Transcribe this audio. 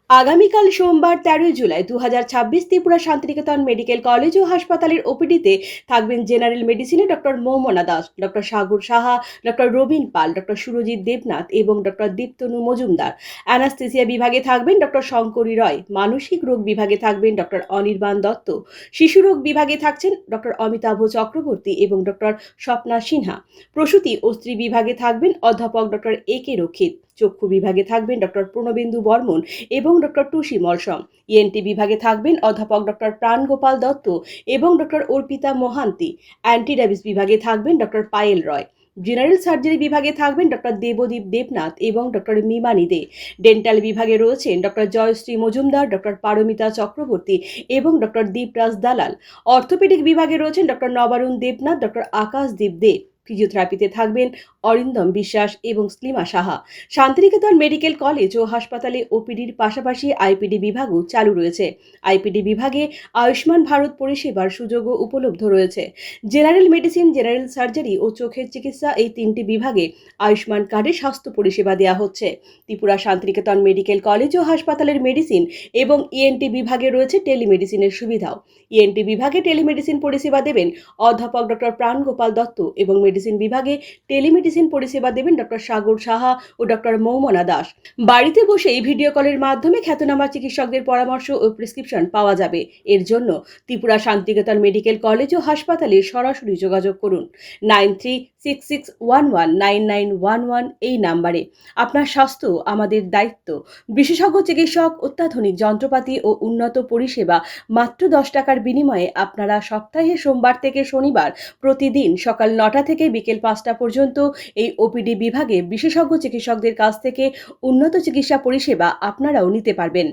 আগামীকাল সোমবার ১৩ July ২০২৬ Tripura Santiniketan medical college ও হাসপাতালের ওপিডিতে থাকবেন জেনারেল মেডিসিনে ডক্টর মৌমনা দাস, ডক্টর সাগর সাহা, ডক্টর রবিন পাল, ডক্টর সুরজিৎ দেবনাথ এবং ডক্টর দীপ্তনু মজুমদার। অ্যানাস্থেসিয়া বিভাগে থাকবেন ডক্টর শঙ্করী রয়, মানসিক রোগ বিভাগে থাকবেন ডক্টর অনির্বাণ দত্ত, শিশু রোগ বিভাগে থাকছেন ডক্টর অমিতাভ চক্রবর্তী এবং ডক্টর স্বপ্না সিনহা, প্রসূতি ও স্ত্রী বিভাগে থাকবেন অধ্যাপক ডক্টর এ কে রক্ষিত, চক্ষু বিভাগে থাকবেন ডক্টর প্রণবেন্দু বর্মন এবং ডক্টর টুসি মলসম, ইএনটি বিভাগে থাকবেন অধ্যাপক ডক্টর প্রাণগোপাল দত্ত এবং doctor Arpita Mohanty, anti rabies বিভাগে থাকবেন ডক্টর পায়েল রয়, জেনারেল সার্জারি বিভাগে থাকবেন ডক্টর দেবদীপ দেবনাথ এবং ডক্টর মিমানি দে, ডেন্টাল বিভাগে রয়েছেন ডক্টর জয়শ্রী মজুমদার, ডক্টর পারমিতা চক্রবর্তী এবং ডক্টর দীপরাজ দালাল, অর্থোপেডিক বিভাগে রয়েছেন ডক্টর নবারুণ দেবনাথ, ডক্টর আকাশদীপ দে, ফিজিওথেরাপিতে থাকবেন অরিন্দম বিশ্বাস এবং স্লিমা সাহা। শান্তিনিকেতন মেডিকেল কলেজ ও হাসপাতালে ওপিডির পাশাপাশি আইপিডি বিভাগও চালু রয়েছে। আইপিডি বিভাগে আয়ুষ্মান ভারত পরিষেবার সুযোগও উপলব্ধ রয়েছে। জেনারেল মেডিসিন, জেনারেল সার্জারি ও চোখের চিকিৎসা এই তিনটি বিভাগে আয়ুষ্মান কার্ডে স্বাস্থ্য পরিষেবা দেওয়া হচ্ছে। ত্রিপুরা শান্তিনিকেতন মেডিকেল কলেজ ও হাসপাতালের মেডিসিন এবং ইএনটি বিভাগে রয়েছে টেলিমেডিসিনের সুবিধাও। ইএনটি বিভাগে টেলিমেডিসিন পরিষেবা দেবেন অধ্যাপক ডক্টর প্রাণগোপাল দত্ত এবং মেডিসিন বিভাগে টেলিমেডিসিন পরিষেবা দেবেন ডক্টর সাগর সাহা ও ডক্টর মৌমনা দাস। বাড়িতে বসেই ভিডিও কলের মাধ্যমে খ্যাতনামা চিকিৎসকদের পরামর্শ ও প্রেসক্রিপশন পাওয়া যাবে। এর জন্য ত্রিপুরা শান্তিনিকেতন মেডিকেল কলেজ ও হাসপাতালে সরাসরি যোগাযোগ করুন 9366119911 এই নাম্বারে। আপনার স্বাস্থ্য আমাদের দায়িত্ব। বিশেষজ্ঞ চিকিৎসক, অত্যাধুনিক যন্ত্রপাতি ও উন্নত পরিষেবা মাত্র 10 টাকার বিনিময়ে আপনারা সপ্তাহে সোমবার থেকে শনিবার প্রতিদিন সকাল 9টা থেকে বিকেল 5টা পর্যন্ত এই ওপিডি বিভাগে বিশেষজ্ঞ চিকিৎসকদের কাছ থেকে উন্নত চিকিৎসা পরিষেবা আপনারাও নিতে পারবেন।